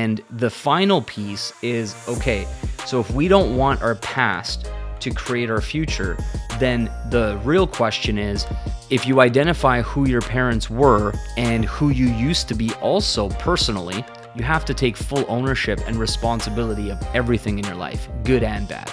And the final piece is, okay, so if we don't want our past to create our future, then the real question is, if you identify who your parents were and who you used to be also personally, you have to take full ownership and responsibility of everything in your life, good and bad.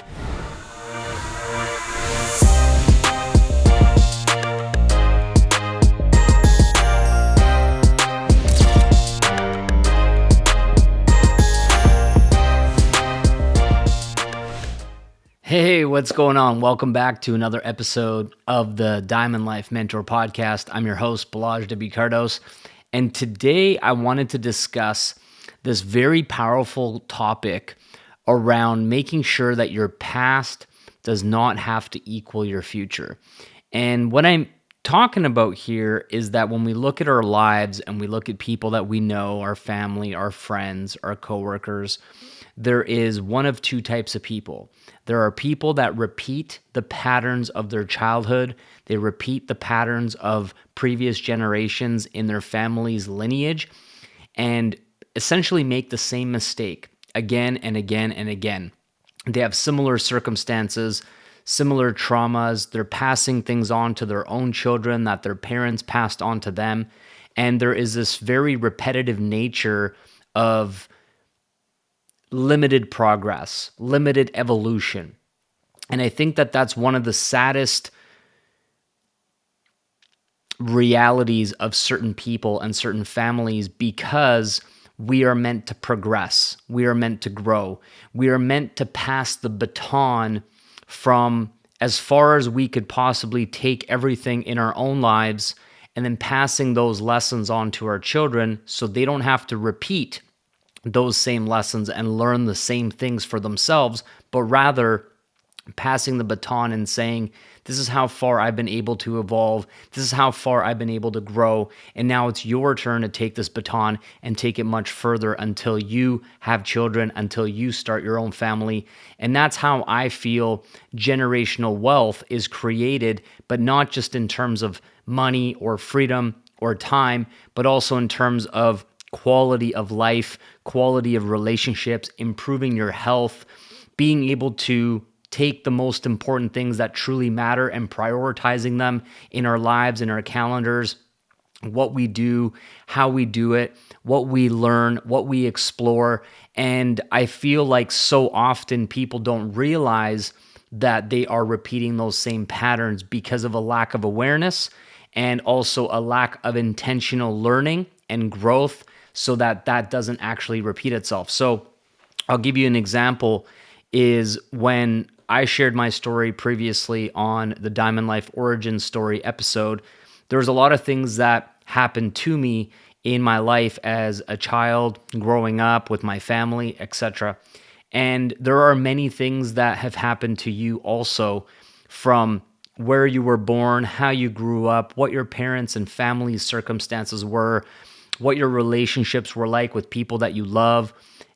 Hey, what's going on? Welcome back to another episode of the Diamond Life Mentor Podcast. I'm your host, Balazs W Kardos, and today I wanted to discuss this very powerful topic around making sure that your past does not have to equal your future. And what I'm talking about here is that when we look at our lives and we look at people that we know, our family, our friends, our coworkers, there is one of two types of people. There are people that repeat the patterns of their childhood. They repeat the patterns of previous generations in their family's lineage and essentially make the same mistake again and again and again. They have similar circumstances, similar traumas. They're passing things on to their own children that their parents passed on to them. And there is this very repetitive nature of limited progress, limited evolution. And I think that that's one of the saddest realities of certain people and certain families, because we are meant to progress. We are meant to grow. We are meant to pass the baton from as far as we could possibly take everything in our own lives and then passing those lessons on to our children so they don't have to repeat those same lessons and learn the same things for themselves, but rather passing the baton and saying, this is how far I've been able to evolve. This is how far I've been able to grow. And now it's your turn to take this baton and take it much further until you have children, until you start your own family. And that's how I feel generational wealth is created, but not just in terms of money or freedom or time, but also in terms of quality of life, quality of relationships, improving your health, being able to take the most important things that truly matter and prioritizing them in our lives, in our calendars, what we do, how we do it, what we learn, what we explore. And I feel like so often people don't realize that they are repeating those same patterns because of a lack of awareness and also a lack of intentional learning and growth, so that that doesn't actually repeat itself. So I'll give you an example is when I shared my story previously on the Diamond Life Origin Story episode, there was a lot of things that happened to me in my life as a child, growing up with my family, etc. And there are many things that have happened to you also, from where you were born, how you grew up, what your parents and family's circumstances were, what your relationships were like with people that you love,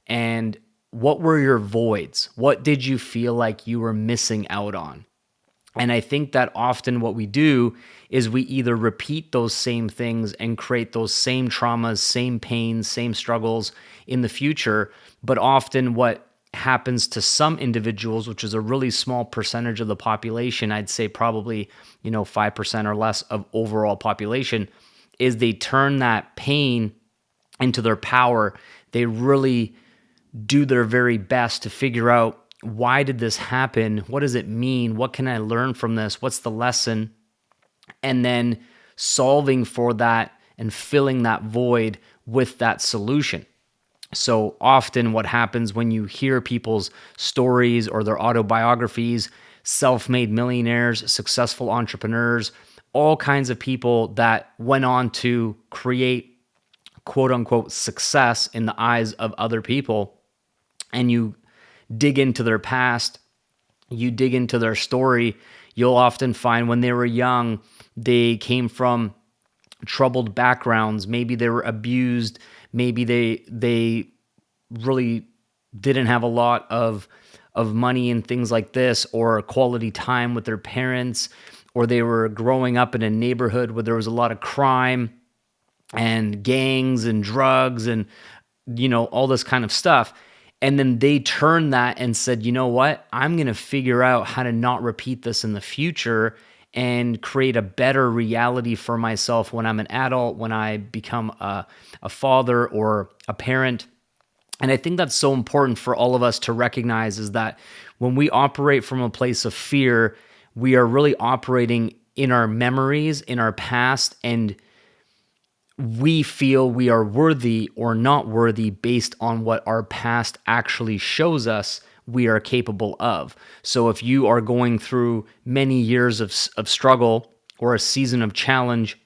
and what were your voids? What did you feel like you were missing out on? And I think that often what we do is we either repeat those same things and create those same traumas, same pains, same struggles in the future. But often what happens to some individuals, which is a really small percentage of the population, I'd say probably 5% or less of overall population, is they turn that pain into their power. They really do their very best to figure out, why did this happen? What does it mean? What can I learn from this? What's the lesson? And then solving for that and filling that void with that solution. So often what happens when you hear people's stories or their autobiographies, self-made millionaires, successful entrepreneurs, all kinds of people that went on to create quote unquote success in the eyes of other people, and you dig into their past, you dig into their story, you'll often find when they were young, they came from troubled backgrounds. Maybe they were abused. Maybe they really didn't have a lot of money and things like this, or quality time with their parents, or they were growing up in a neighborhood where there was a lot of crime and gangs and drugs and all this kind of stuff. And then they turned that and said, you know what? I'm going to figure out how to not repeat this in the future and create a better reality for myself when I'm an adult, when I become a father or a parent. And I think that's so important for all of us to recognize, is that when we operate from a place of fear, we are really operating in our memories, in our past, and we feel we are worthy or not worthy based on what our past actually shows us we are capable of. So if you are going through many years of struggle or a season of challenge,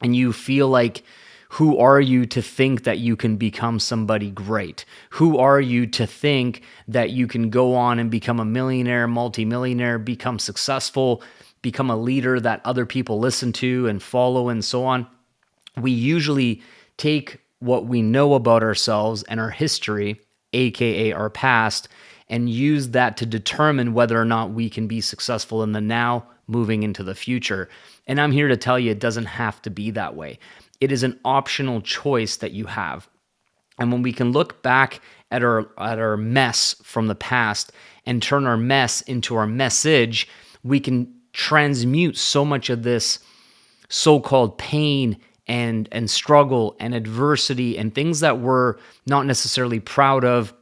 and you feel like, who are you to think that you can become somebody great? Who are you to think that you can go on and become a millionaire, multimillionaire, become successful, become a leader that other people listen to and follow and so on? We usually take what we know about ourselves and our history, aka our past, and use that to determine whether or not we can be successful in the now, moving into the future. And I'm here to tell you, it doesn't have to be that way. It is an optional choice that you have. And when we can look back at our mess from the past and turn our mess into our message, we can transmute so much of this so-called pain and struggle and adversity and things that we're not necessarily proud of,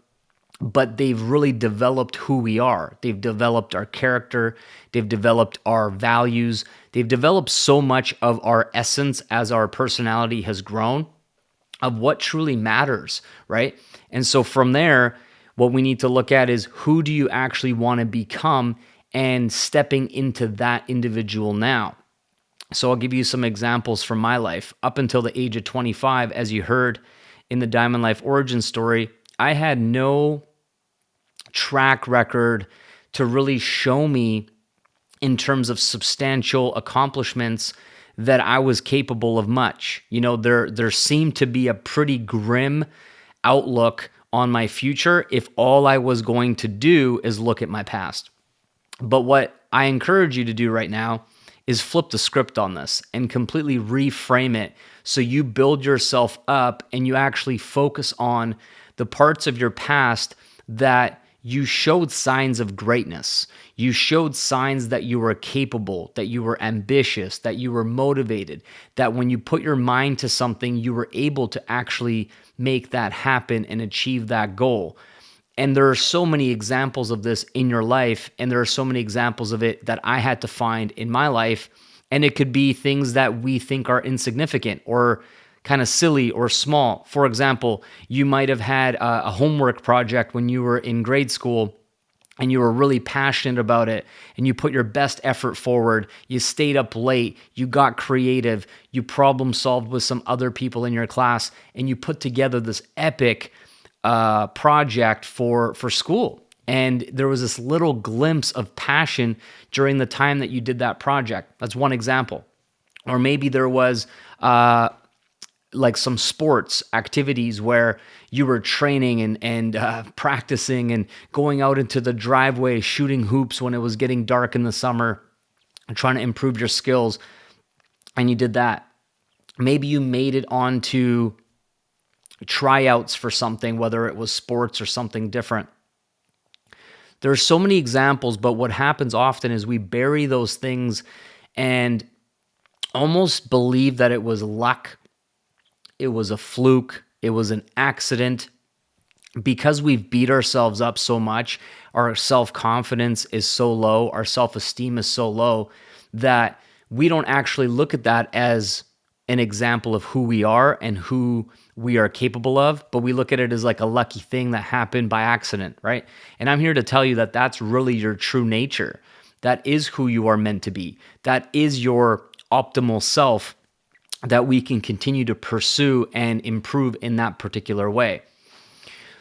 but they've really developed who we are. They've developed our character. They've developed our values. They've developed so much of our essence as our personality has grown, of what truly matters, right? And so from there, what we need to look at is, who do you actually want to become, and stepping into that individual now. So I'll give you some examples from my life. Up until the age of 25, as you heard in the Diamond Life origin story, I had no track record to really show me in terms of substantial accomplishments that I was capable of much. There seemed to be a pretty grim outlook on my future if all I was going to do is look at my past. But what I encourage you to do right now is flip the script on this and completely reframe it, so you build yourself up and you actually focus on the parts of your past that you showed signs of greatness. You showed signs that you were capable, that you were ambitious, that you were motivated, that when you put your mind to something, you were able to actually make that happen and achieve that goal. And there are so many examples of this in your life, and there are so many examples of it that I had to find in my life. And it could be things that we think are insignificant or kind of silly or small. For example, you might have had a homework project when you were in grade school, and you were really passionate about it, and you put your best effort forward. You stayed up late, you got creative, you problem solved with some other people in your class, and you put together this epic project for school. And there was this little glimpse of passion during the time that you did that project. That's one example. Or maybe there was like some sports activities where you were training and practicing and going out into the driveway, shooting hoops when it was getting dark in the summer, and trying to improve your skills. And you did that. Maybe you made it onto tryouts for something, whether it was sports or something different. There are so many examples, but what happens often is we bury those things and almost believe that it was luck, it was a fluke, it was an accident. Because we've beat ourselves up so much, our self-confidence is so low, our self-esteem is so low, that we don't actually look at that as an example of who we are and who we are capable of, but we look at it as like a lucky thing that happened by accident, right? And I'm here to tell you that that's really your true nature. That is who you are meant to be. That is your optimal self that we can continue to pursue and improve in that particular way.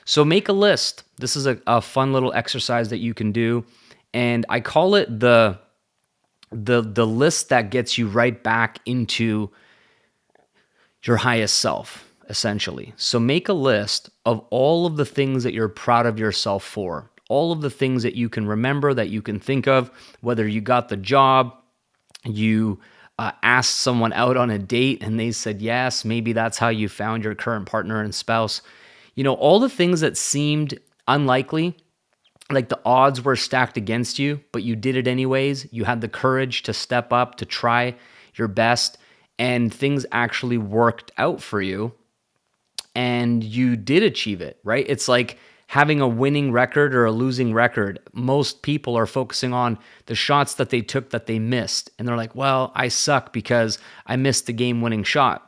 So make a list. This is a fun little exercise that you can do, and I call it the list that gets you right back into your highest self, essentially. So make a list of all of the things that you're proud of yourself for, all of the things that you can remember, that you can think of, whether you got the job, you asked someone out on a date and they said yes, maybe that's how you found your current partner and spouse. All the things that seemed unlikely, like the odds were stacked against you, but you did it anyways. You had the courage to step up, to try your best, and things actually worked out for you and you did achieve it, right? It's like having a winning record or a losing record. Most people are focusing on the shots that they took that they missed. And they're like, well, I suck because I missed the game winning shot.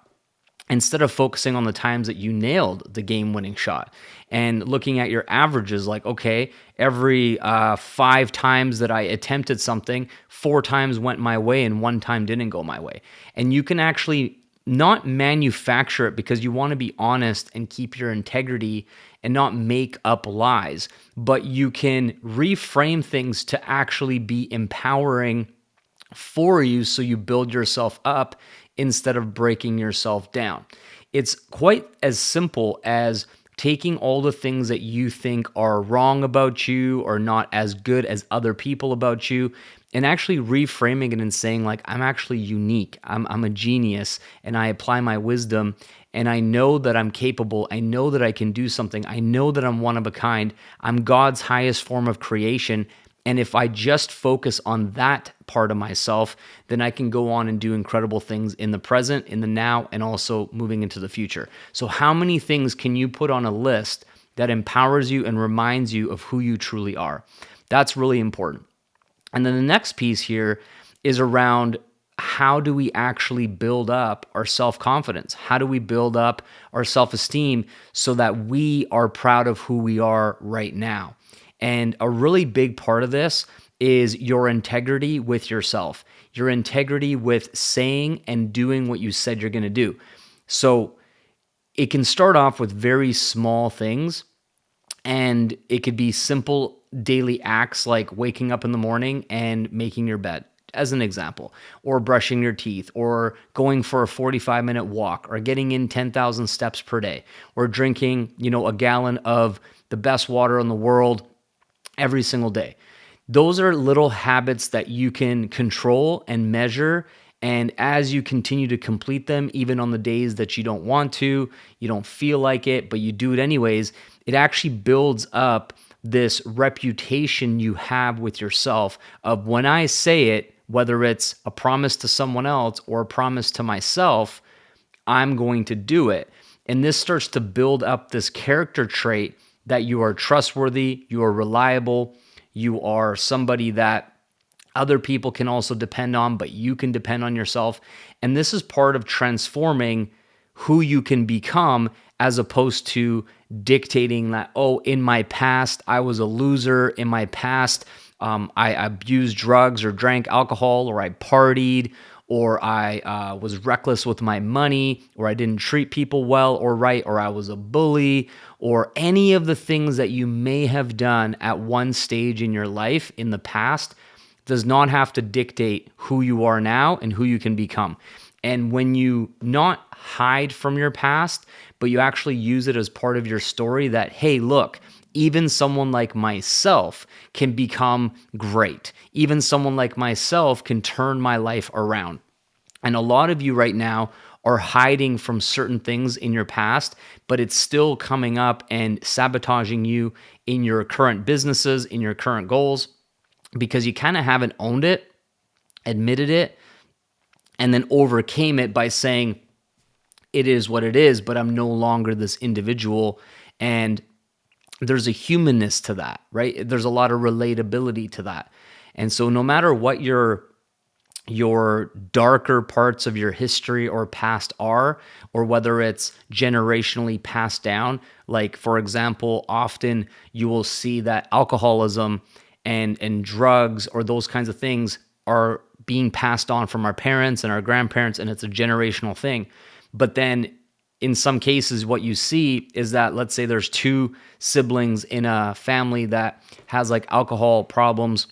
Instead of focusing on the times that you nailed the game winning shot and looking at your averages, like, okay, every 5 times that I attempted something, 4 times went my way and 1 time didn't go my way. And you can actually not manufacture it because you want to be honest and keep your integrity and not make up lies, but you can reframe things to actually be empowering for you so you build yourself up instead of breaking yourself down. It's quite as simple as taking all the things that you think are wrong about you or not as good as other people about you and actually reframing it and saying, like, I'm actually unique. I'm a genius and I apply my wisdom and I know that I'm capable. I know that I can do something. I know that I'm one of a kind. I'm God's highest form of creation. And if I just focus on that part of myself, then I can go on and do incredible things in the present, in the now, and also moving into the future. So how many things can you put on a list that empowers you and reminds you of who you truly are? That's really important. And then the next piece here is around how do we actually build up our self-confidence? How do we build up our self-esteem so that we are proud of who we are right now? And a really big part of this is your integrity with yourself, your integrity with saying and doing what you said you're going to do. So it can start off with very small things, and it could be simple daily acts like waking up in the morning and making your bed, as an example, or brushing your teeth, or going for a 45-minute walk, or getting in 10,000 steps per day, or drinking, a gallon of the best water in the world every single day. Those are little habits that you can control and measure. And as you continue to complete them, even on the days that you don't want to, you don't feel like it, but you do it anyways, it actually builds up this reputation you have with yourself of when I say it, whether it's a promise to someone else or a promise to myself, I'm going to do it. And this starts to build up this character trait that you are trustworthy, you are reliable, you are somebody that other people can also depend on, but you can depend on yourself. And this is part of transforming who you can become as opposed to dictating that, oh, in my past, I was a loser. In my past, I abused drugs or drank alcohol or I partied or I was reckless with my money, or I didn't treat people well or right, or I was a bully, or any of the things that you may have done at one stage in your life in the past does not have to dictate who you are now and who you can become. And when you not hide from your past, but you actually use it as part of your story that, hey, look, even someone like myself can become great. Even someone like myself can turn my life around. And a lot of you right now are hiding from certain things in your past, but it's still coming up and sabotaging you in your current businesses, in your current goals, because you kind of haven't owned it, admitted it, and then overcame it by saying, it is what it is, but I'm no longer this individual. And there's a humanness to that, right? There's a lot of relatability to that. And so no matter what your darker parts of your history or past are, or whether it's generationally passed down, like, for example, often you will see that alcoholism and drugs or those kinds of things are being passed on from our parents and our grandparents, and it's a generational thing. But then in some cases, what you see is that, let's say there's 2 siblings in a family that has like alcohol problems.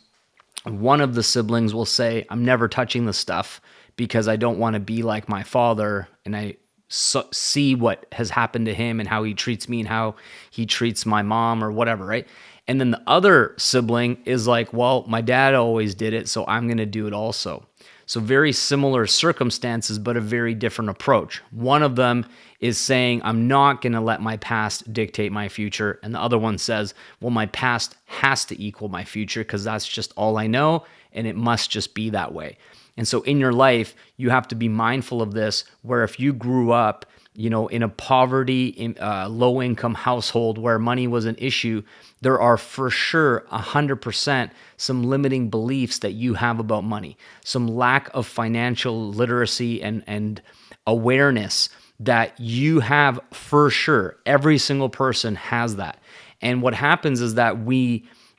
One of the siblings will say, I'm never touching the stuff because I don't want to be like my father, and I see what has happened to him and how he treats me and how he treats my mom or whatever, right? And then the other sibling is like, well, my dad always did it, so I'm going to do it also. So very similar circumstances, but a very different approach. One of them is saying, I'm not going to let my past dictate my future. And the other one says, well, my past has to equal my future because that's just all I know. And it must just be that way. And so in your life, you have to be mindful of this, where if you grew up, in a poverty, in a low income household where money was an issue, there are for sure 100% some limiting beliefs that you have about money, some lack of financial literacy and awareness that you have for sure. Every single person has that. And what happens is that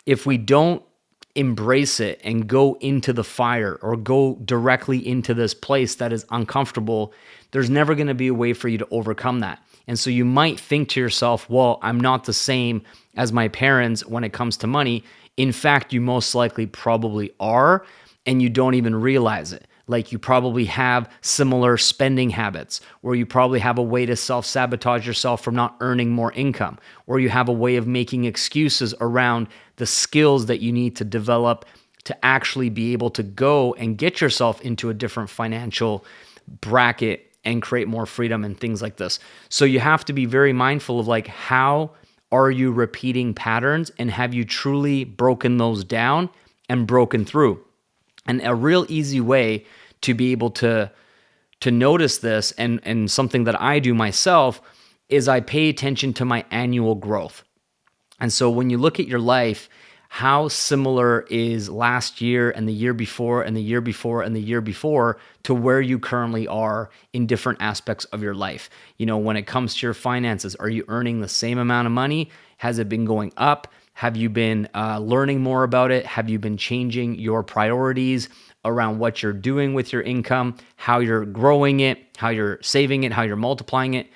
if we don't embrace it and go into the fire or go directly into this place that is uncomfortable, there's never going to be a way for you to overcome that. And so you might think to yourself, well, I'm not the same as my parents when it comes to money. In fact, you most likely probably are, and you don't even realize it. Like, you probably have similar spending habits, or you probably have a way to self-sabotage yourself from not earning more income, or you have a way of making excuses around the skills that you need to develop to actually be able to go and get yourself into a different financial bracket and create more freedom and things like this. So you have to be very mindful of, like, how are you repeating patterns, and have you truly broken those down and broken through? And a real easy way to be able to notice this, and something that I do myself, is I pay attention to my annual growth. And so when you look at your life, how similar is last year and the year before and the year before and the year before to where you currently are in different aspects of your life? When it comes to your finances, are you earning the same amount of money? Has it been going up? Have you been learning more about it? Have you been changing your priorities around what you're doing with your income, how you're growing it, how you're saving it, how you're multiplying it,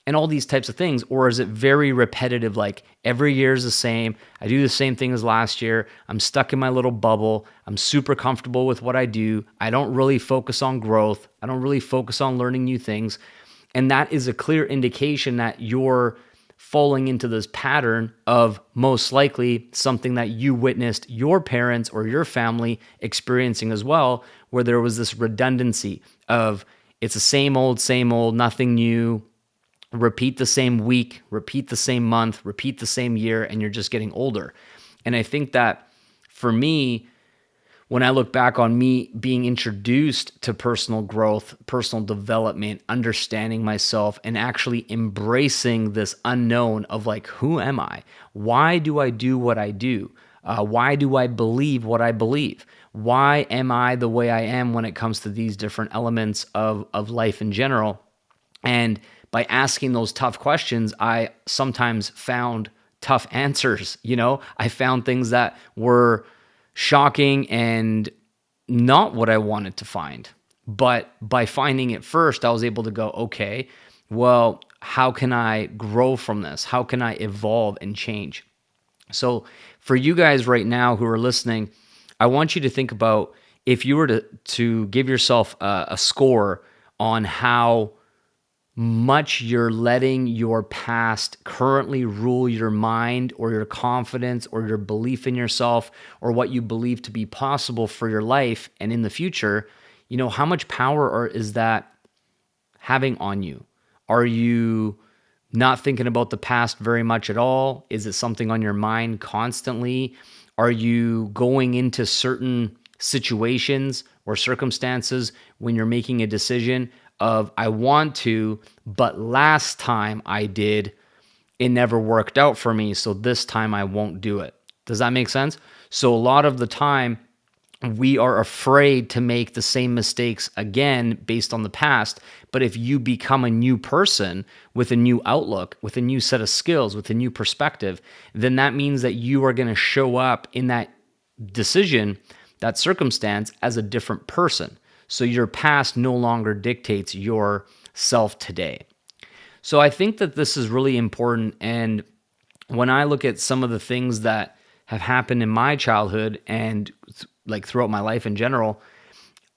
and all these types of things? Or is it very repetitive, like every year is the same, I do the same thing as last year, I'm stuck in my little bubble, I'm super comfortable with what I do, I don't really focus on growth, I don't really focus on learning new things? And that is a clear indication that you're falling into this pattern of most likely something that you witnessed your parents or your family experiencing as well, where there was this redundancy of, it's the same old, nothing new, repeat the same week, repeat the same month, repeat the same year, and you're just getting older. And I think that for me, when I look back on me being introduced to personal growth, personal development, understanding myself, and actually embracing this unknown of, like, who am I? Why do I do what I do? Why do I believe what I believe? Why am I the way I am when it comes to these different elements of life in general? And by asking those tough questions, I sometimes found tough answers. I found things that were shocking and not what I wanted to find. But by finding it first, I was able to go, okay, well, how can I grow from this? How can I evolve and change? So for you guys right now who are listening, I want you to think about, if you were to give yourself a score on how much you're letting your past currently rule your mind or your confidence or your belief in yourself or what you believe to be possible for your life and in the future, how much power is that having on you? Are you not thinking about the past very much at all? Is it something on your mind constantly? Are you going into certain situations or circumstances when you're making a decision of, I want to, but last time I did, it never worked out for me, so this time I won't do it? Does that make sense? So a lot of the time, we are afraid to make the same mistakes again based on the past. But if you become a new person with a new outlook, with a new set of skills, with a new perspective, then that means that you are going to show up in that decision, that circumstance, as a different person. So your past no longer dictates your self today. So I think that this is really important. And when I look at some of the things that have happened in my childhood and like throughout my life in general,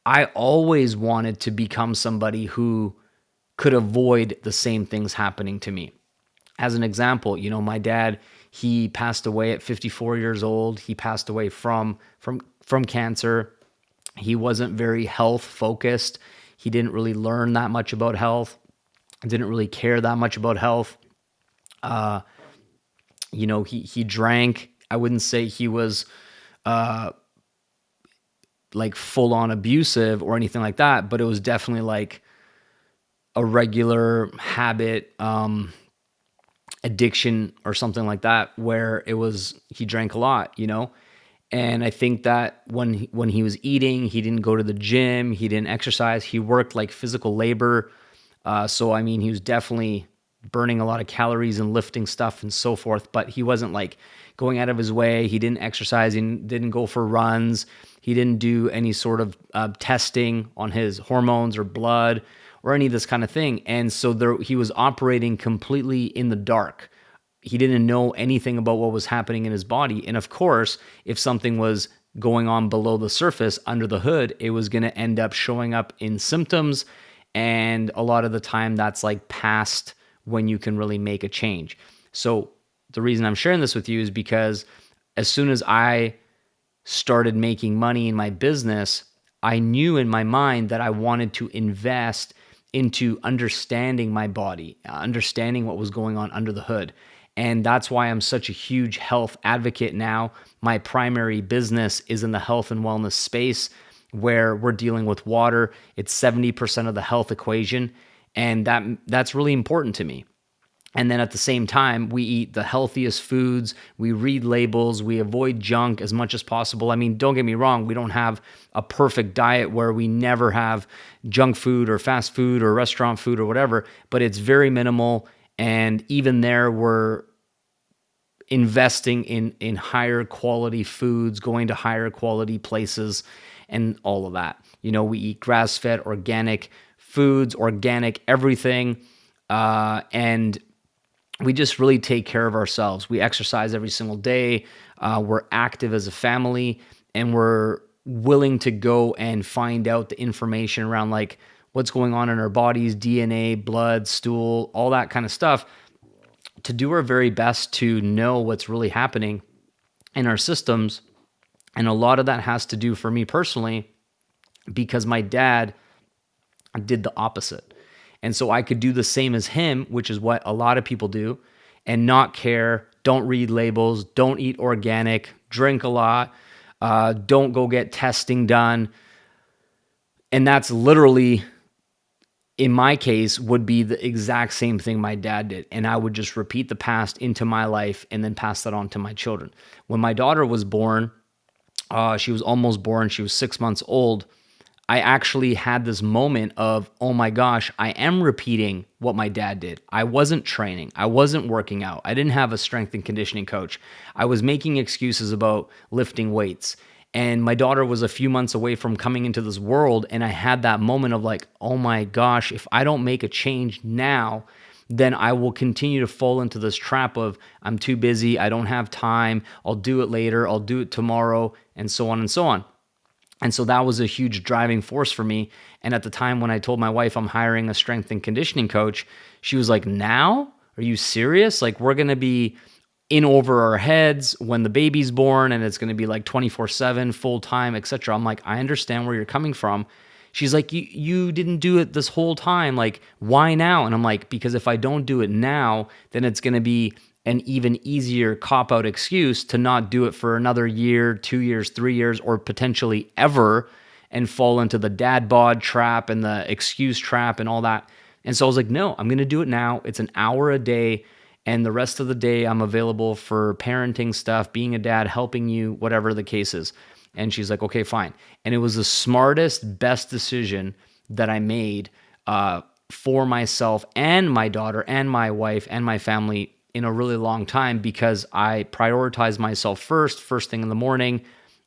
I always wanted to become somebody who could avoid the same things happening to me. As an example, my dad, he passed away at 54 years old. He passed away from cancer. He wasn't very health focused. He didn't really learn that much about health. Didn't really care that much about health. He drank. I wouldn't say he was like full on abusive or anything like that, but it was definitely like a regular habit, addiction or something like that, where he drank a lot. And I think that when he was eating, he didn't go to the gym, he didn't exercise, he worked like physical labor. So I mean, he was definitely burning a lot of calories and lifting stuff and so forth, but he wasn't like going out of his way. He didn't exercise, he didn't go for runs, he didn't do any sort of testing on his hormones or blood or any of this kind of thing. And so he was operating completely in the dark. He didn't know anything about what was happening in his body. And of course, if something was going on below the surface, under the hood, it was going to end up showing up in symptoms. And a lot of the time, that's like past when you can really make a change. So the reason I'm sharing this with you is because as soon as I started making money in my business, I knew in my mind that I wanted to invest into understanding my body, understanding what was going on under the hood. And that's why I'm such a huge health advocate now. My primary business is in the health and wellness space, where we're dealing with water. It's 70% of the health equation, and that's really important to me. And then at the same time, we eat the healthiest foods, we read labels, we avoid junk as much as possible. I mean, don't get me wrong, we don't have a perfect diet where we never have junk food or fast food or restaurant food or whatever, but it's very minimal. And even there, we're investing in higher quality foods, going to higher quality places, and all of that. We eat grass-fed, organic foods, organic everything, and we just really take care of ourselves. We exercise every single day. We're active as a family, and we're willing to go and find out the information around like what's going on in our bodies, DNA, blood, stool, all that kind of stuff, to do our very best to know what's really happening in our systems. And a lot of that has to do, for me personally, because my dad did the opposite. And so I could do the same as him, which is what a lot of people do, and not care, don't read labels, don't eat organic, drink a lot, don't go get testing done. And that's literally, in my case, would be the exact same thing my dad did. And I would just repeat the past into my life and then pass that on to my children. When my daughter was born, she was almost born, she was 6 months old, I actually had this moment of, oh my gosh, I am repeating what my dad did. I wasn't training. I wasn't working out. I didn't have a strength and conditioning coach. I was making excuses about lifting weights. And my daughter was a few months away from coming into this world. And I had that moment of like, oh my gosh, if I don't make a change now, then I will continue to fall into this trap of I'm too busy. I don't have time. I'll do it later. I'll do it tomorrow, and so on and so on. And so that was a huge driving force for me. And at the time when I told my wife I'm hiring a strength and conditioning coach, she was like, now? Are you serious? Like, we're going to be in over our heads when the baby's born, and it's going to be like 24/7, full time, etc. I'm like, I understand where you're coming from. She's like, you didn't do it this whole time. Like, why now? And I'm like, because if I don't do it now, then it's going to be an even easier cop-out excuse to not do it for another year, 2 years, 3 years, or potentially ever, and fall into the dad bod trap and the excuse trap and all that. And so I was like, no, I'm going to do it now. It's an hour a day, and the rest of the day I'm available for parenting stuff, being a dad, helping you, whatever the case is. And she's like, okay, fine. And it was the smartest, best decision that I made for myself and my daughter and my wife and my family in a really long time, because I prioritize myself first thing in the morning,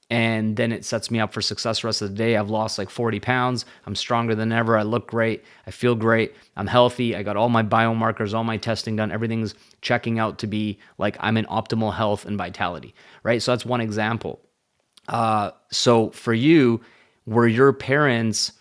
and then it sets me up for success the rest of the day. I've lost like 40 pounds. I'm stronger than ever. I look great. I feel great. I'm healthy. I got all my biomarkers, all my testing done. Everything's checking out to be like I'm in optimal health and vitality, right? So that's one example. So for you, were your parents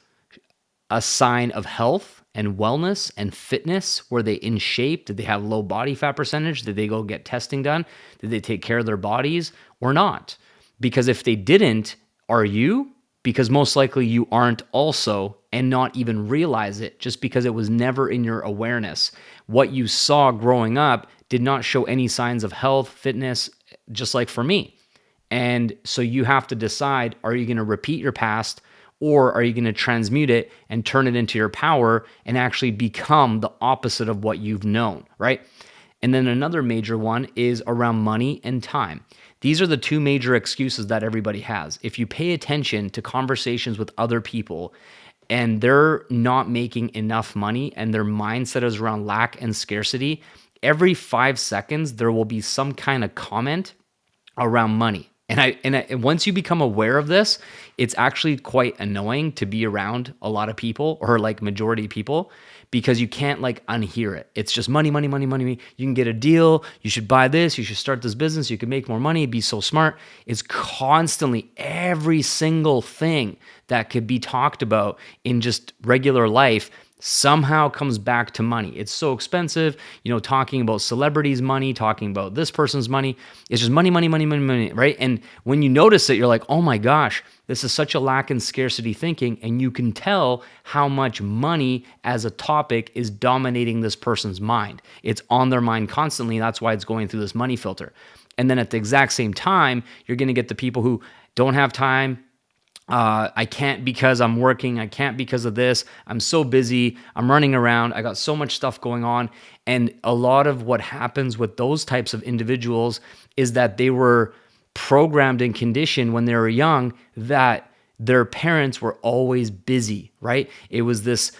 a sign of health and wellness and fitness? Were they in shape? Did they have low body fat percentage? Did they go get testing done? Did they take care of their bodies or not? Because if they didn't, are you? because most likely you aren't also, and not even realize it just because it was never in your awareness. What you saw growing up did not show any signs of health, fitness, just like for me. And so you have to decide, are you going to repeat your past, or are you going to transmute it and turn it into your power and actually become the opposite of what you've known, right? And then another major one is around money and time. These are the two major excuses that everybody has. If you pay attention to conversations with other people and they're not making enough money and their mindset is around lack and scarcity, every 5 seconds there will be some kind of comment around money. And once you become aware of this, it's actually quite annoying to be around a lot of people, or like majority of people, because you can't like unhear it. It's just money, money, money, money. You can get a deal. You should buy this. You should start this business. You can make more money. Be so smart. It's constantly every single thing that could be talked about in just regular life somehow comes back to money. It's so expensive, talking about celebrities' money, talking about this person's money. It's just money, money, money, money, money, right? And when you notice it, you're like, oh my gosh, this is such a lack and scarcity thinking. And you can tell how much money as a topic is dominating this person's mind. It's on their mind constantly. That's why it's going through this money filter. And then at the exact same time, you're going to get the people who don't have time. I can't because I'm working. I can't because of this. I'm so busy. I'm running around. I got so much stuff going on. And a lot of what happens with those types of individuals is that they were programmed and conditioned when they were young that their parents were always busy, right? It was this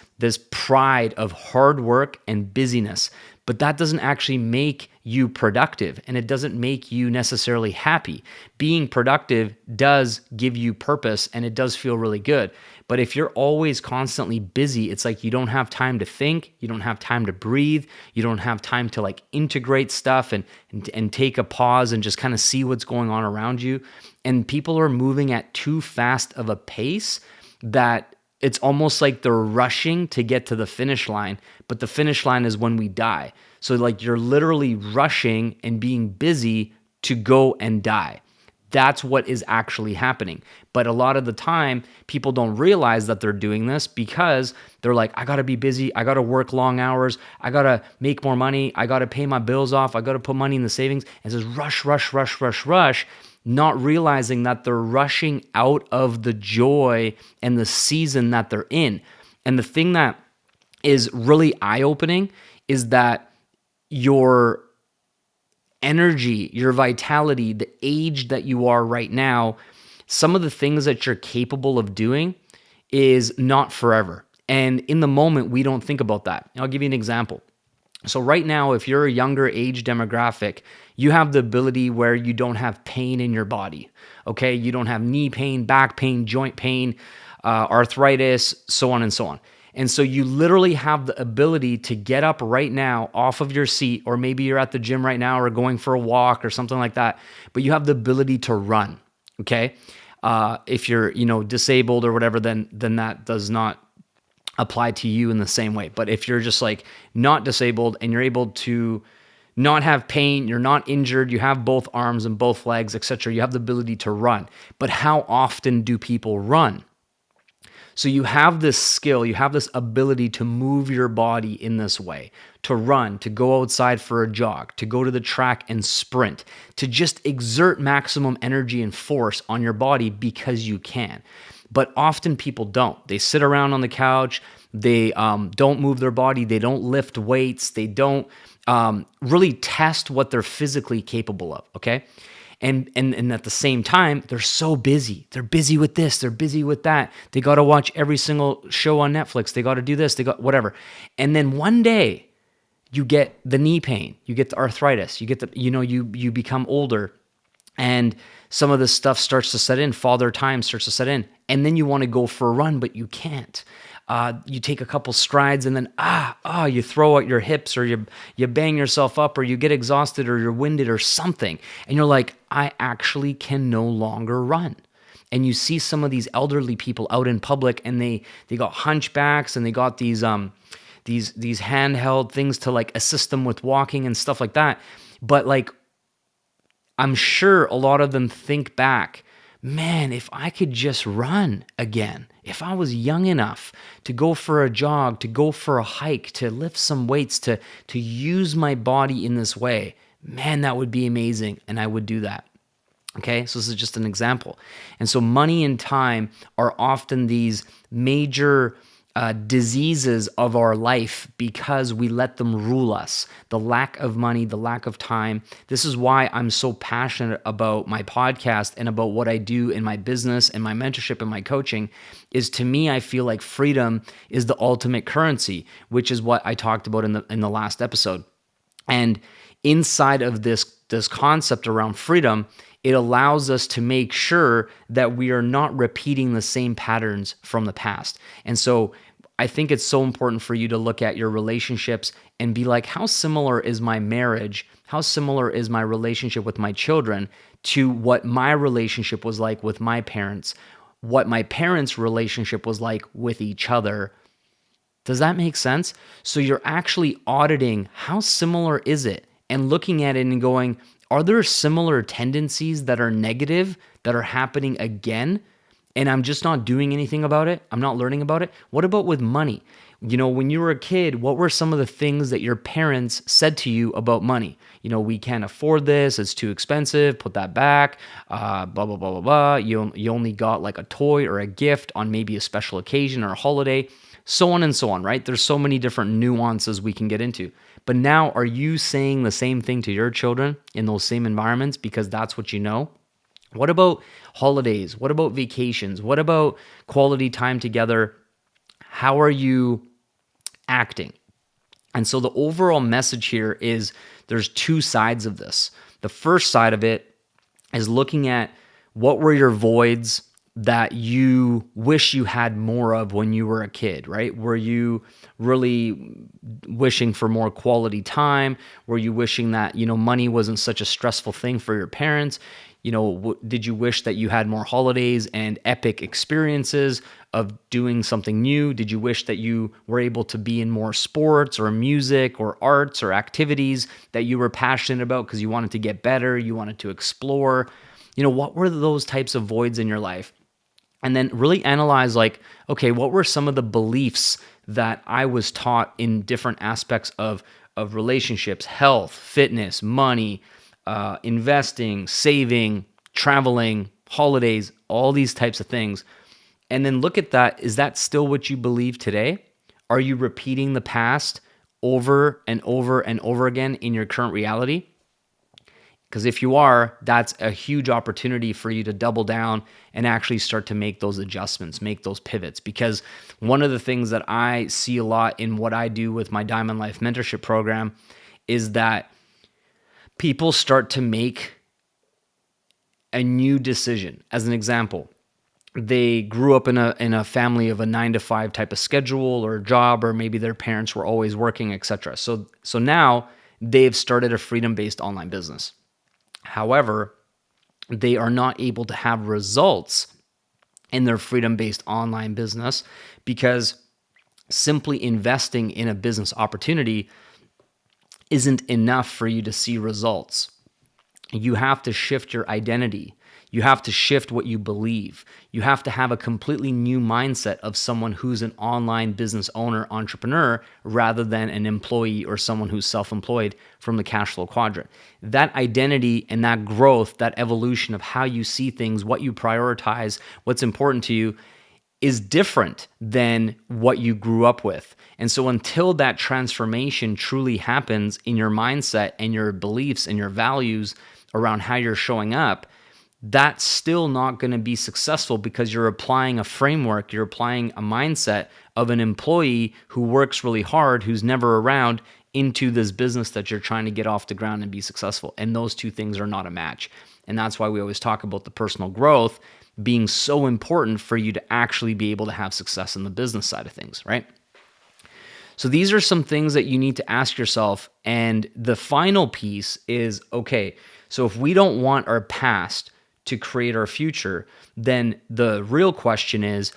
pride of hard work and busyness. But that doesn't actually make you productive, and it doesn't make you necessarily happy. Being productive does give you purpose, and it does feel really good. But if you're always constantly busy, it's like you don't have time to think, you don't have time to breathe, you don't have time to like integrate stuff and take a pause and just kind of see what's going on around you. And people are moving at too fast of a pace that it's almost like they're rushing to get to the finish line, but the finish line is when we die. So like you're literally rushing and being busy to go and die. That's what is actually happening. But a lot of the time, people don't realize that they're doing this because they're like, I gotta be busy, I gotta work long hours, I gotta make more money, I gotta pay my bills off, I gotta put money in the savings, and it says rush, rush, rush, rush, rush, not realizing that they're rushing out of the joy and the season that they're in. And the thing that is really eye-opening is that your energy, your vitality, the age that you are right now, some of the things that you're capable of doing is not forever. And in the moment, we don't think about that. I'll give you an example. So right now, if you're a younger age demographic, you have the ability where you don't have pain in your body, okay? You don't have knee pain, back pain, joint pain, arthritis, so on and so on. And so you literally have the ability to get up right now off of your seat, or maybe you're at the gym right now or going for a walk or something like that, but you have the ability to run, okay? If you're, disabled or whatever, then that does not apply to you in the same way. But if you're just like not disabled and you're able to not have pain, you're not injured, you have both arms and both legs, etc., you have the ability to run. But how often do people run? So you have this skill, you have this ability to move your body in this way, to run, to go outside for a jog, to go to the track and sprint, to just exert maximum energy and force on your body because you can. But often people don't. They sit around on the couch, they don't move their body, they don't lift weights, they don't really test what they're physically capable of, okay? And at the same time, they're so busy. They're busy with this, they're busy with that. They got to watch every single show on Netflix. They got to do this, they got whatever. And then one day, you get the knee pain, you get the arthritis, you get the, you become older, and some of this stuff starts to set in, father time starts to set in, and then you want to go for a run, but you can't. You take a couple strides and then, you throw out your hips, or you bang yourself up, or you get exhausted, or you're winded or something. And you're like, I actually can no longer run. And you see some of these elderly people out in public, and they got hunchbacks, and they got these handheld things to like assist them with walking and stuff like that. But like, I'm sure a lot of them think back man, if I could just run again, if I was young enough to go for a jog, to go for a hike, to lift some weights, to use my body in this way, man, that would be amazing. And I would do that. Okay, so this is just an example. And so money and time are often these major diseases of our life because we let them rule us. The lack of money, the lack of time. This is why I'm so passionate about my podcast and about what I do in my business and my mentorship and my coaching. Is, to me, I feel like freedom is the ultimate currency, which is what I talked about in the last episode. And inside of this concept around freedom, it allows us to make sure that we are not repeating the same patterns from the past. And so I think it's so important for you to look at your relationships and be like, how similar is my marriage? How similar is my relationship with my children to what my relationship was like with my parents? What my parents' relationship was like with each other? Does that make sense? So you're actually auditing how similar is it and looking at it and going, are there similar tendencies that are negative that are happening again? And I'm just not doing anything about it. I'm not learning about it. What about with money? You know, when you were a kid, what were some of the things that your parents said to you about money? You know, we can't afford this. It's too expensive. Put that back. Blah, blah, blah, blah, blah. You only got like a toy or a gift on maybe a special occasion or a holiday, so on and so on, right? There's so many different nuances we can get into. But now, are you saying the same thing to your children in those same environments because that's what you know? What about holidays? What about vacations? What about quality time together? How are you acting? And so the overall message here is there's two sides of this. The first side of it is looking at what were your voids that you wish you had more of when you were a kid, right? Were you really wishing for more quality time? Were you wishing that, money wasn't such a stressful thing for your parents? Did you wish that you had more holidays and epic experiences of doing something new? Did you wish that you were able to be in more sports or music or arts or activities that you were passionate about because you wanted to get better, you wanted to explore? What were those types of voids in your life? And then really analyze okay, what were some of the beliefs that I was taught in different aspects of relationships, health, fitness, money, investing, saving, traveling, holidays, all these types of things. And then look at that. Is that still what you believe today? Are you repeating the past over and over and over again in your current reality? Because if you are, that's a huge opportunity for you to double down and actually start to make those adjustments, make those pivots. Because one of the things that I see a lot in what I do with my Diamond Life Mentorship Program is that people start to make a new decision. As an example, they grew up in a family of a 9-to-5 type of schedule or job, or maybe their parents were always working, etc. So now they've started a freedom-based online business. However, they are not able to have results in their freedom-based online business because simply investing in a business opportunity isn't enough for you to see results. You have to shift your identity. You have to shift what you believe. You have to have a completely new mindset of someone who's an online business owner, entrepreneur, rather than an employee or someone who's self-employed from the cash flow quadrant. That identity and that growth, that evolution of how you see things, what you prioritize, what's important to you, is different than what you grew up with. And so until that transformation truly happens in your mindset and your beliefs and your values around how you're showing up, that's still not going to be successful because you're applying a framework, you're applying a mindset of an employee who works really hard, who's never around, into this business that you're trying to get off the ground and be successful. And those two things are not a match. And that's why we always talk about the personal growth being so important for you to actually be able to have success in the business side of things, right? So these are some things that you need to ask yourself. And the final piece is, okay, so if we don't want our past to create our future, then the real question is,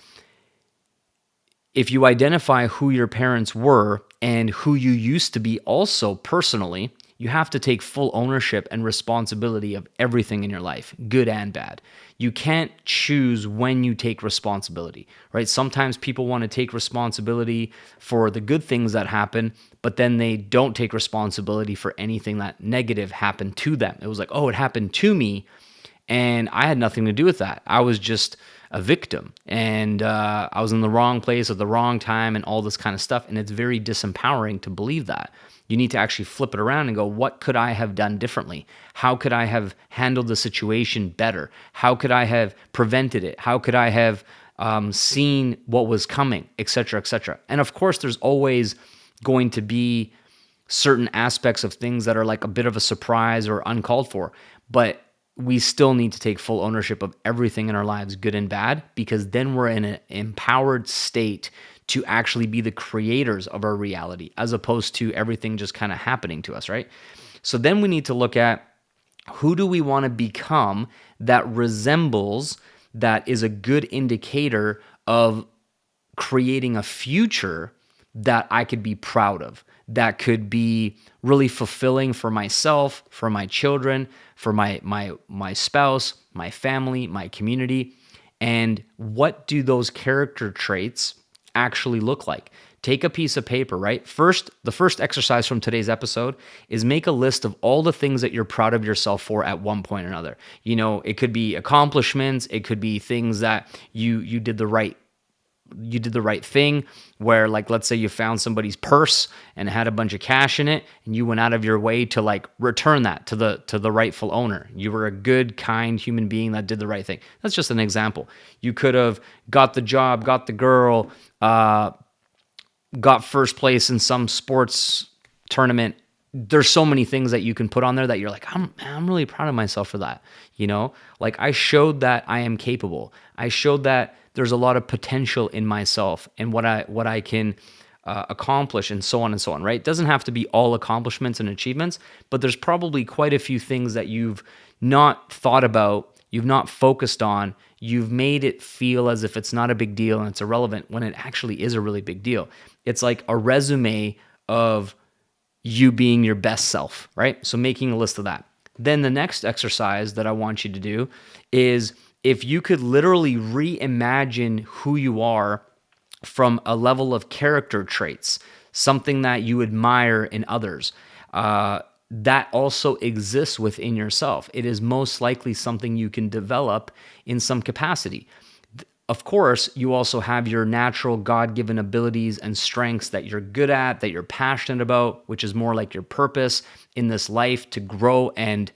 if you identify who your parents were and who you used to be also personally, You have to take full ownership and responsibility of everything in your life, good and bad. You can't choose when you take responsibility, right? Sometimes people want to take responsibility for the good things that happen, but then they don't take responsibility for anything that negative happened to them. It was like, oh, it happened to me, and I had nothing to do with that. I was just a victim, and I was in the wrong place at the wrong time and all this kind of stuff. And it's very disempowering to believe that. You need to actually flip it around and go, what could I have done differently? How could I have handled the situation better? How could I have prevented it? How could I have seen what was coming, et cetera, et cetera? And of course, there's always going to be certain aspects of things that are like a bit of a surprise or uncalled for, but we still need to take full ownership of everything in our lives, good and bad, because then we're in an empowered state to actually be the creators of our reality, as opposed to everything just kind of happening to us, right? So then we need to look at, who do we want to become that resembles, that is a good indicator of creating a future that I could be proud of, that could be really fulfilling for myself, for my children, for my spouse, my family, my community. And what do those character traits actually look like? Take a piece of paper, right? The first exercise from today's episode is make a list of all the things that you're proud of yourself for at one point or another. You know, it could be accomplishments, it could be things that you did the right thing, where, like, let's say you found somebody's purse and it had a bunch of cash in it, and you went out of your way to like return that to the rightful owner. You were a good, kind human being that did the right thing. That's just an example. You could have got the job, got the girl, got first place in some sports tournament. There's so many things that you can put on there that you're like, I'm really proud of myself for that. You know, like, I showed that I am capable. I showed that there's a lot of potential in myself and what I can accomplish, and so on, right? It doesn't have to be all accomplishments and achievements, but there's probably quite a few things that you've not thought about, you've not focused on, you've made it feel as if it's not a big deal and it's irrelevant, when it actually is a really big deal. It's like a resume of you being your best self, right? So making a list of that. Then the next exercise that I want you to do is, if you could literally reimagine who you are from a level of character traits, something that you admire in others, that also exists within yourself. It is most likely something you can develop in some capacity. Of course, you also have your natural God-given abilities and strengths that you're good at, that you're passionate about, which is more like your purpose in this life, to grow and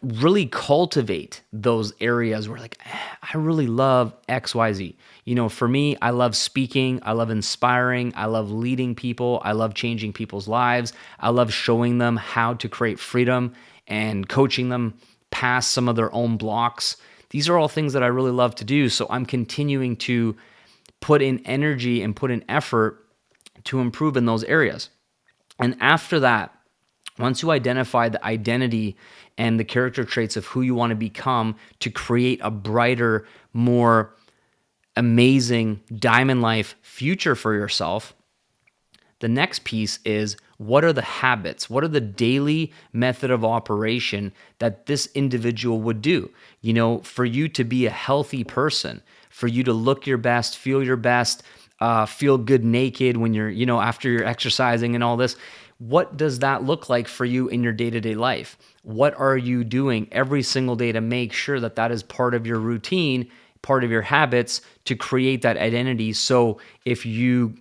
really cultivate those areas where, like, I really love XYZ. You know, for me, I love speaking, I love inspiring, I love leading people, I love changing people's lives, I love showing them how to create freedom and coaching them past some of their own blocks. These are all things that I really love to do. So I'm continuing to put in energy and put in effort to improve in those areas. And after that, once you identify the identity and the character traits of who you want to become to create a brighter, more amazing diamond life future for yourself, the next piece is, what are the habits? What are the daily method of operation that this individual would do? You know, for you to be a healthy person, for you to look your best, feel good naked when you're, after you're exercising and all this. What does that look like for you in your day-to-day life? What are you doing every single day to make sure that that is part of your routine, part of your habits, to create that identity? So if you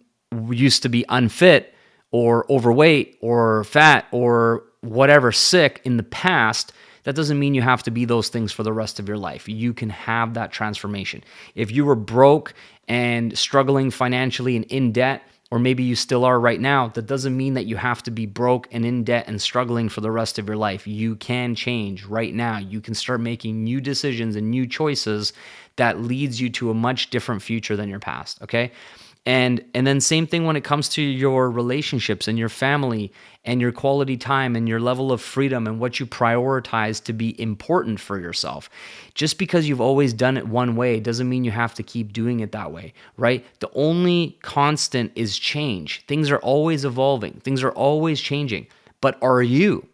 used to be unfit or overweight or fat or whatever, sick in the past, that doesn't mean you have to be those things for the rest of your life. You can have that transformation. If you were broke and struggling financially and in debt, or maybe you still are right now, that doesn't mean that you have to be broke and in debt and struggling for the rest of your life. You can change right now. You can start making new decisions and new choices that leads you to a much different future than your past, okay? And then same thing when it comes to your relationships and your family and your quality time and your level of freedom and what you prioritize to be important for yourself. Just because you've always done it one way doesn't mean you have to keep doing it that way, right? The only constant is change. Things are always evolving. Things are always changing. But are you?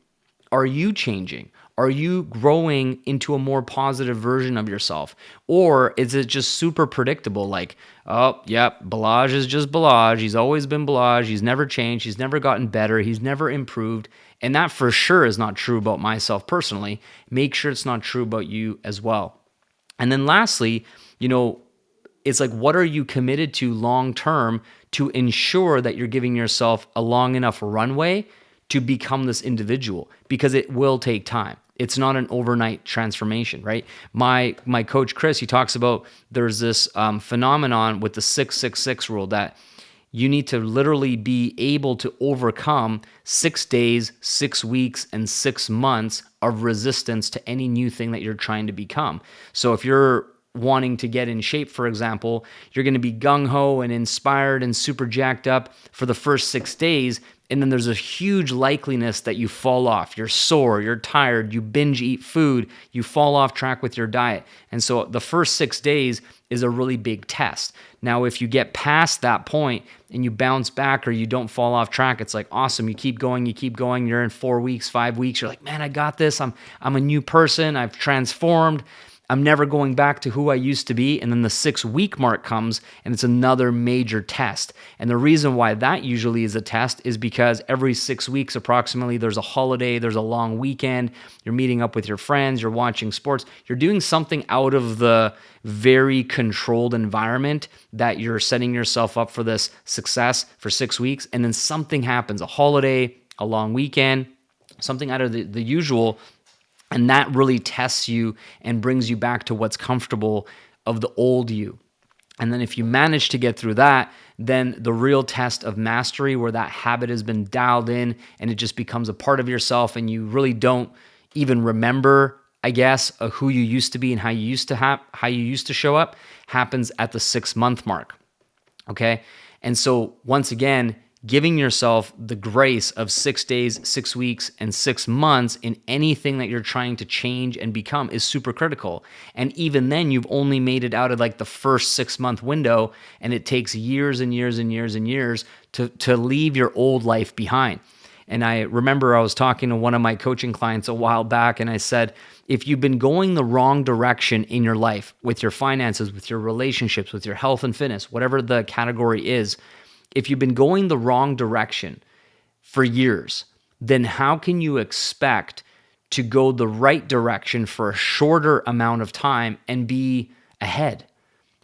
Are you changing? Are you growing into a more positive version of yourself? Or is it just super predictable? Like, oh, yep, Balazs is just Balazs. He's always been Balazs. He's never changed. He's never gotten better. He's never improved. And that for sure is not true about myself personally. Make sure it's not true about you as well. And then lastly, it's like, what are you committed to long term to ensure that you're giving yourself a long enough runway to become this individual? Because it will take time. It's not an overnight transformation, right? My coach Chris, he talks about there's this phenomenon with the 666 rule that you need to literally be able to overcome 6 days, 6 weeks, and 6 months of resistance to any new thing that you're trying to become. So if you're wanting to get in shape, for example, you're going to be gung-ho and inspired and super jacked up for the first 6 days, and then there's a huge likeliness that you fall off. You're sore, you're tired, you binge eat food, you fall off track with your diet. And so the first 6 days is a really big test. Now, if you get past that point and you bounce back or you don't fall off track, it's like awesome. You keep going, you're in 4 weeks, 5 weeks, you're like, man, I got this. I'm a new person, I've transformed. I'm never going back to who I used to be. And then the 6-week mark comes and it's another major test. And the reason why that usually is a test is because every 6 weeks approximately, there's a holiday, there's a long weekend, you're meeting up with your friends, you're watching sports, you're doing something out of the very controlled environment that you're setting yourself up for this success for 6 weeks. And then something happens, a holiday, a long weekend, something out of the usual. And that really tests you and brings you back to what's comfortable of the old you. And then if you manage to get through that, then the real test of mastery, where that habit has been dialed in and it just becomes a part of yourself and you really don't even remember, I guess, who you used to be and how you used to show up, happens at the 6-month mark. Okay? And so once again, giving yourself the grace of 6 days, 6 weeks, and 6 months in anything that you're trying to change and become is super critical. And even then, you've only made it out of like the first 6-month window, and it takes years and years and years and years to leave your old life behind. And I remember I was talking to one of my coaching clients a while back, and I said, if you've been going the wrong direction in your life, with your finances, with your relationships, with your health and fitness, whatever the category is, if you've been going the wrong direction for years, then how can you expect to go the right direction for a shorter amount of time and be ahead,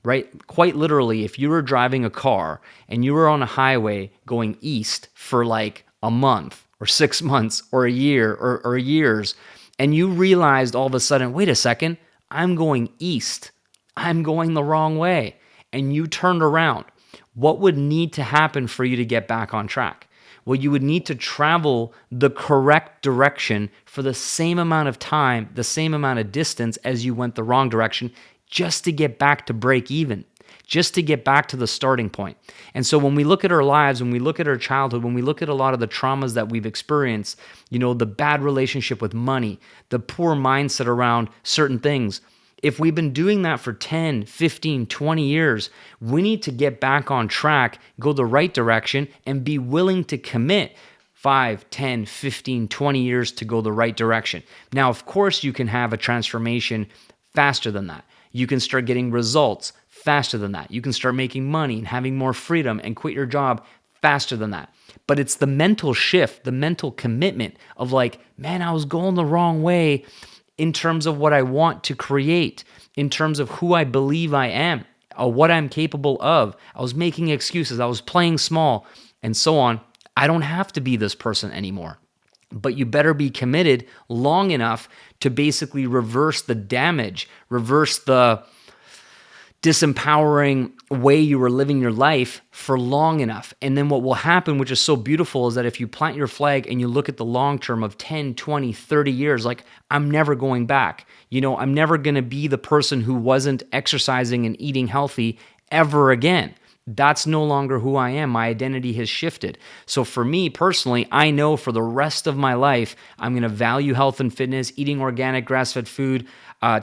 right? Quite literally, if you were driving a car and you were on a highway going east for like a month or 6 months or a year or years, and you realized all of a sudden, wait a second, I'm going east. I'm going the wrong way. And you turned around. What would need to happen for you to get back on track? Well, you would need to travel the correct direction for the same amount of time, the same amount of distance as you went the wrong direction, just to get back to break even, just to get back to the starting point. And so when we look at our lives, when we look at our childhood, when we look at a lot of the traumas that we've experienced, the bad relationship with money, the poor mindset around certain things, if we've been doing that for 10, 15, 20 years, we need to get back on track, go the right direction, and be willing to commit 5, 10, 15, 20 years to go the right direction. Now, of course, you can have a transformation faster than that. You can start getting results faster than that. You can start making money and having more freedom and quit your job faster than that. But it's the mental shift, the mental commitment of like, man, I was going the wrong way in terms of what I want to create, in terms of who I believe I am, or what I'm capable of. I was making excuses. I was playing small, and so on. I don't have to be this person anymore. But you better be committed long enough to basically reverse the damage, reverse the disempowering way you were living your life for long enough. And then what will happen, which is so beautiful, is that if you plant your flag and you look at the long term of 10, 20, 30 years, like, I'm never going back. I'm never going to be the person who wasn't exercising and eating healthy ever again. That's no longer who I am. My identity has shifted. So for me personally, I know for the rest of my life, I'm going to value health and fitness, eating organic grass-fed food,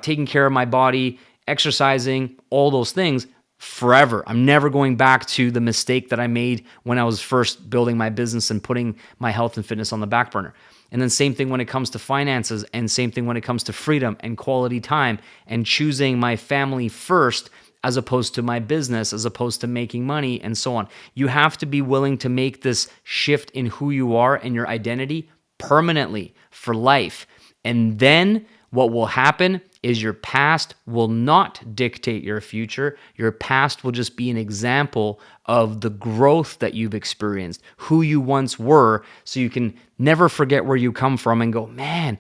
taking care of my body, exercising, all those things, forever. I'm never going back to the mistake that I made when I was first building my business and putting my health and fitness on the back burner. And then same thing when it comes to finances, and same thing when it comes to freedom and quality time and choosing my family first as opposed to my business, as opposed to making money, and so on. You have to be willing to make this shift in who you are and your identity permanently for life. And then what will happen is your past will not dictate your future. Your past will just be an example of the growth that you've experienced, who you once were, so you can never forget where you come from and go, man,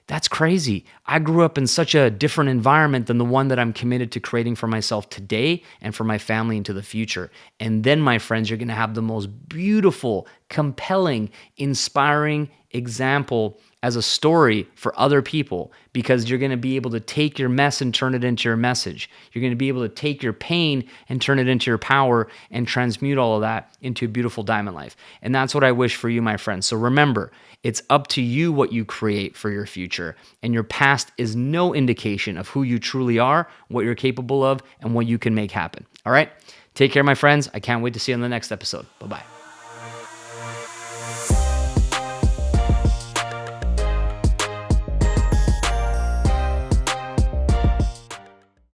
that's crazy. I grew up in such a different environment than the one that I'm committed to creating for myself today and for my family into the future. And then, my friends, you're going to have the most beautiful, compelling, inspiring example as a story for other people, because you're going to be able to take your mess and turn it into your message. You're going to be able to take your pain and turn it into your power and transmute all of that into a beautiful diamond life. And that's what I wish for you, my friends. So remember, it's up to you what you create for your future. And your past is no indication of who you truly are, what you're capable of, and what you can make happen. All right? Take care, my friends. I can't wait to see you on the next episode. Bye-bye.